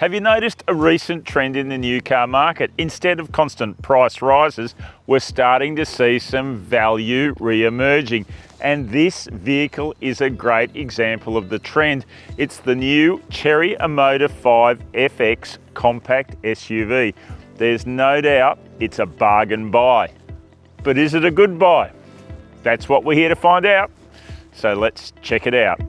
Have you noticed a recent trend in the new car market? Instead of constant price rises, we're starting to see some value re-emerging. And this vehicle is a great example of the trend. It's the new Chery Omoda 5 FX compact SUV. There's no doubt it's a bargain buy. But is it a good buy? That's what we're here to find out. So let's check it out.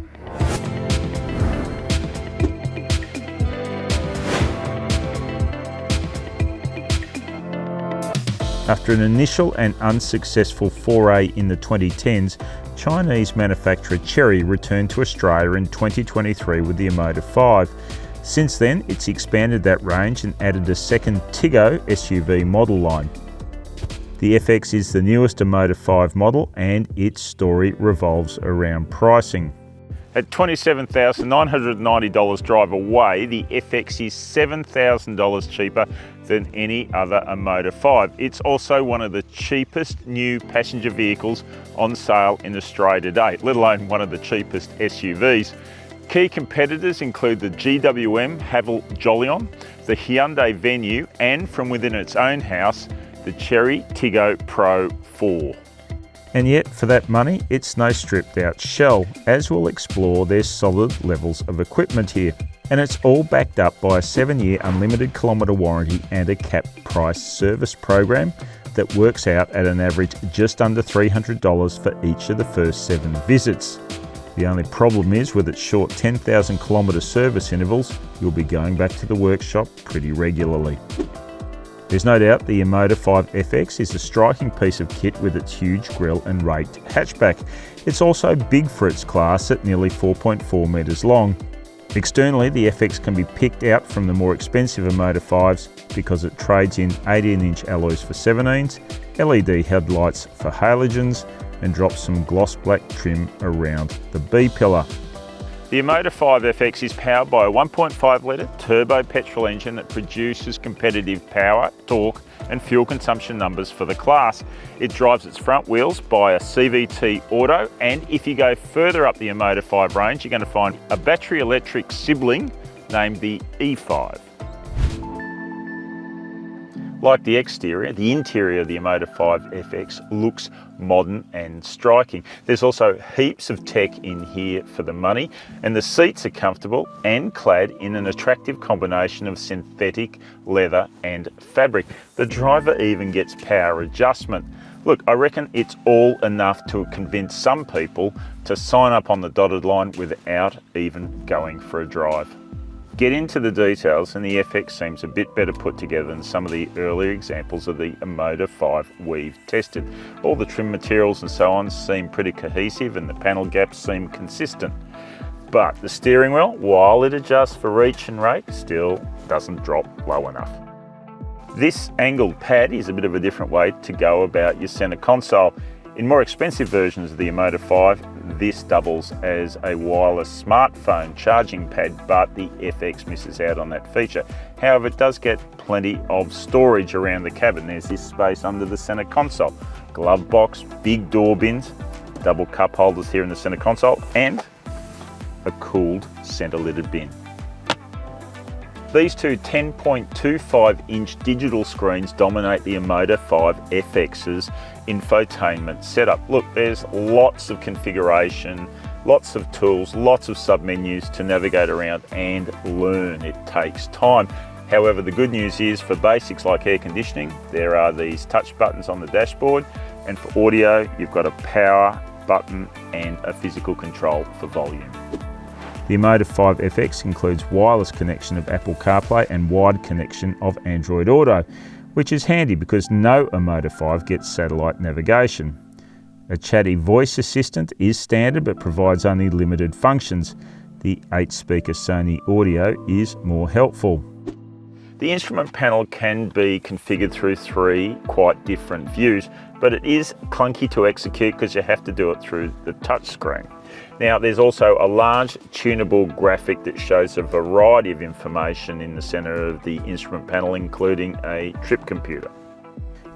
After an initial and unsuccessful foray in the 2010s, Chinese manufacturer Chery returned to Australia in 2023 with the Omoda 5. Since then, it's expanded that range and added a second Tiggo SUV model line. The FX is the newest Omoda 5 model and its story revolves around pricing. At $27,990 drive away, the FX is $7,000 cheaper than any other Omoda 5. It's also one of the cheapest new passenger vehicles on sale in Australia today, let alone one of the cheapest SUVs. Key competitors include the GWM Haval Jolion, the Hyundai Venue, and from within its own house, the Chery Tiggo Pro 4. And yet, for that money, it's no stripped out shell, as we'll explore their solid levels of equipment here. And it's all backed up by a 7-year unlimited kilometre warranty and a capped price service program that works out at an average just under $300 for each of the first 7 visits. The only problem is with its short 10,000 kilometre service intervals, you'll be going back to the workshop pretty regularly. There's no doubt the Omoda 5 FX is a striking piece of kit with its huge grille and raked hatchback. It's also big for its class at nearly 4.4 metres long. Externally, the FX can be picked out from the more expensive Omoda 5s because it trades in 18-inch alloys for 17s, LED headlights for halogens, and drops some gloss black trim around the B-pillar. The Omoda 5 FX is powered by a 1.5 litre turbo petrol engine that produces competitive power, torque and fuel consumption numbers for the class. It drives its front wheels by a CVT auto, and if you go further up the Omoda 5 range, you're going to find a battery electric sibling named the E5. Like the exterior, the interior of the Omoda 5 FX looks modern and striking. There's also heaps of tech in here for the money, and the seats are comfortable and clad in an attractive combination of synthetic, leather and fabric. The driver even gets power adjustment. Look, I reckon it's all enough to convince some people to sign up on the dotted line without even going for a drive. Get into the details and the FX seems a bit better put together than some of the earlier examples of the Omoda 5 we've tested. All the trim materials and so on seem pretty cohesive and the panel gaps seem consistent. But the steering wheel, while it adjusts for reach and rake, still doesn't drop low enough. This angled pad is a bit of a different way to go about your centre console. In more expensive versions of the Omoda 5, this doubles as a wireless smartphone charging pad, but the FX misses out on that feature. However, it does get plenty of storage around the cabin. There's this space under the centre console, glove box, big door bins, double cup holders here in the centre console, and a cooled centre lidded bin. These two 10.25-inch digital screens dominate the Omoda 5 FX's infotainment setup. Look, there's lots of configuration, lots of tools, lots of sub-menus to navigate around and learn. It takes time. However, the good news is for basics like air conditioning, there are these touch buttons on the dashboard, and for audio, you've got a power button and a physical control for volume. The Omoda 5 FX includes wireless connection of Apple CarPlay and wired connection of Android Auto, which is handy because no Omoda 5 gets satellite navigation. A chatty voice assistant is standard but provides only limited functions. The 8-speaker Sony audio is more helpful. The instrument panel can be configured through 3 quite different views, but it is clunky to execute because you have to do it through the touchscreen. Now, there's also a large tunable graphic that shows a variety of information in the centre of the instrument panel, including a trip computer.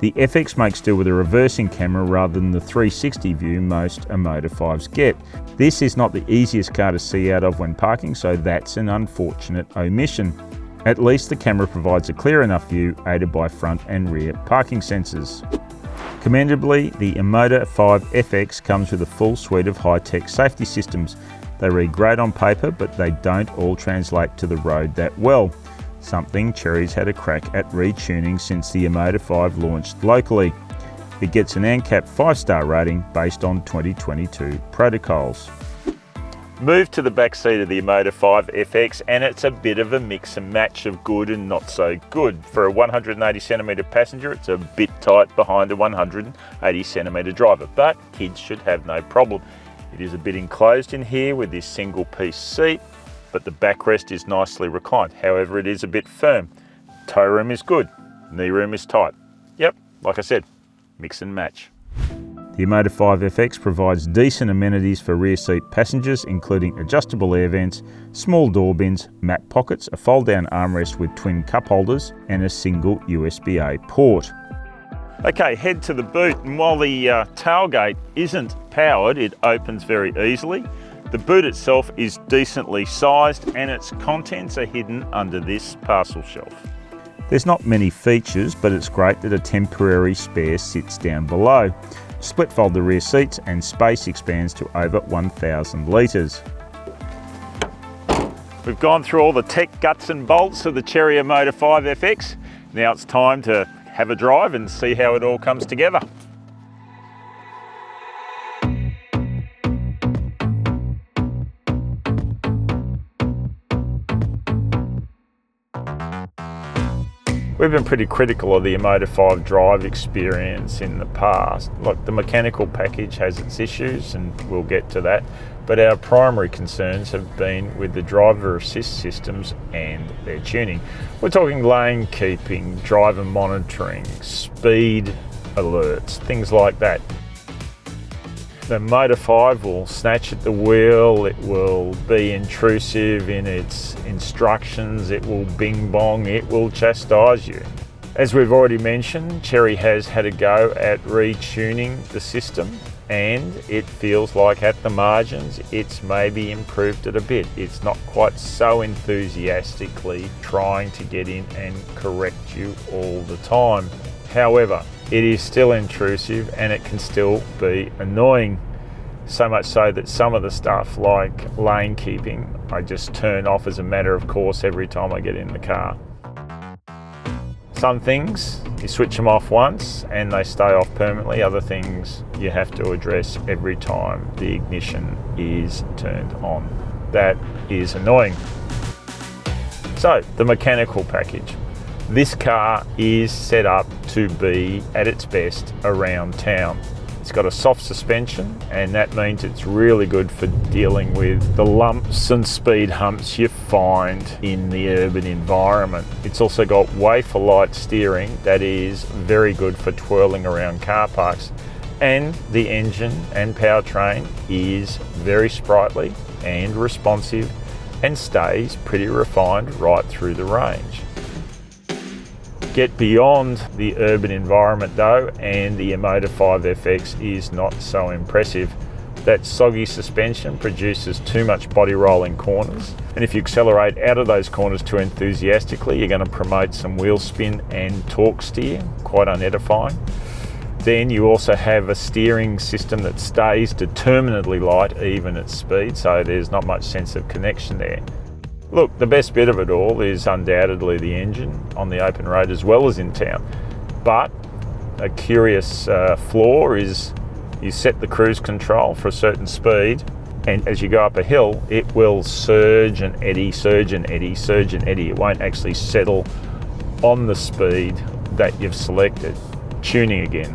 The FX makes do with a reversing camera rather than the 360 view most Omoda 5s get. This is not the easiest car to see out of when parking, so that's an unfortunate omission. At least the camera provides a clear enough view, aided by front and rear parking sensors. Commendably, the Omoda 5 FX comes with a full suite of high-tech safety systems. They read great on paper, but they don't all translate to the road that well. Something Chery's had a crack at retuning since the Omoda 5 launched locally. It gets an ANCAP 5-star rating based on 2022 protocols. Move to the back seat of the Omoda 5 FX and it's a bit of a mix and match of good and not so good. For a 180cm passenger, it's a bit tight behind a 180cm driver, but kids should have no problem. It is a bit enclosed in here with this single piece seat, but the backrest is nicely reclined. However, it is a bit firm. Toe room is good, knee room is tight. Yep, like I said, mix and match. The Omoda 5 FX provides decent amenities for rear seat passengers, including adjustable air vents, small door bins, map pockets, a fold-down armrest with twin cup holders, and a single USB-A port. Okay, head to the boot, and while the tailgate isn't powered, it opens very easily. The boot itself is decently sized and its contents are hidden under this parcel shelf. There's not many features, but it's great that a temporary spare sits down below. Split fold the rear seats and space expands to over 1,000 litres. We've gone through all the tech guts and bolts of the Chery Omoda 5 FX. Now it's time to have a drive and see how it all comes together. We've been pretty critical of the Omoda 5 drive experience in the past. Like, the mechanical package has its issues and we'll get to that, but our primary concerns have been with the driver assist systems and their tuning. We're talking lane keeping, driver monitoring, speed alerts, things like that. The Omoda 5 will snatch at the wheel, it will be intrusive in its instructions, it will bing bong, it will chastise you. As we've already mentioned, Chery has had a go at retuning the system and it feels like at the margins it's maybe improved it a bit. It's not quite so enthusiastically trying to get in and correct you all the time. However, it is still intrusive and it can still be annoying. So much so that some of the stuff like lane keeping, I just turn off as a matter of course every time I get in the car. Some things, you switch them off once and they stay off permanently. Other things you have to address every time the ignition is turned on. That is annoying. So, the mechanical package. This car is set up to be at its best around town. It's got a soft suspension and that means it's really good for dealing with the lumps and speed humps you find in the urban environment. It's also got wafer light steering that is very good for twirling around car parks, and the engine and powertrain is very sprightly and responsive and stays pretty refined right through the range. Get beyond the urban environment though, and the Omoda 5 FX is not so impressive. That soggy suspension produces too much body roll in corners, and if you accelerate out of those corners too enthusiastically, you're going to promote some wheel spin and torque steer, quite unedifying. Then you also have a steering system that stays determinedly light even at speed, so there's not much sense of connection there. Look, the best bit of it all is undoubtedly the engine on the open road as well as in town. But a curious flaw is you set the cruise control for a certain speed, and as you go up a hill, it will surge and eddy, surge and eddy, surge and eddy. It won't actually settle on the speed that you've selected. Tuning again.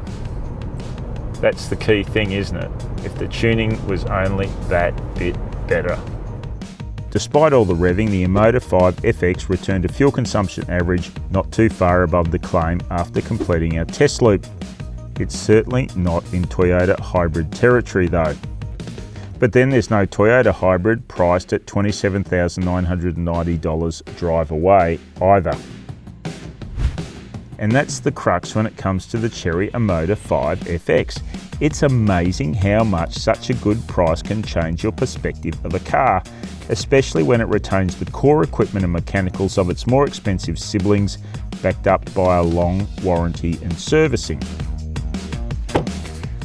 That's the key thing, isn't it? If the tuning was only that bit better. Despite all the revving, the Omoda 5 FX returned a fuel consumption average not too far above the claim after completing our test loop. It's certainly not in Toyota hybrid territory though. But then there's no Toyota hybrid priced at $27,990 drive away either. And that's the crux when it comes to the Chery Omoda 5 FX. It's amazing how much such a good price can change your perspective of a car, especially when it retains the core equipment and mechanicals of its more expensive siblings, backed up by a long warranty and servicing.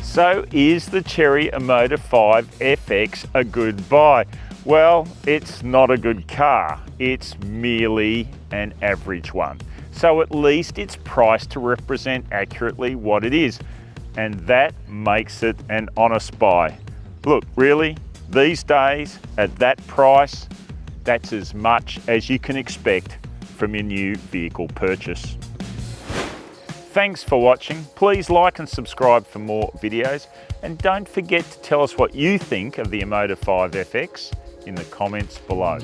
So is the Chery Omoda 5 FX a good buy? Well, it's not a good car, it's merely an average one. So at least it's priced to represent accurately what it is, and that makes it an honest buy. Look, really, these days, at that price, that's as much as you can expect from your new vehicle purchase. Thanks for watching. Please like and subscribe for more videos, and don't forget to tell us what you think of the Omoda 5 FX in the comments below.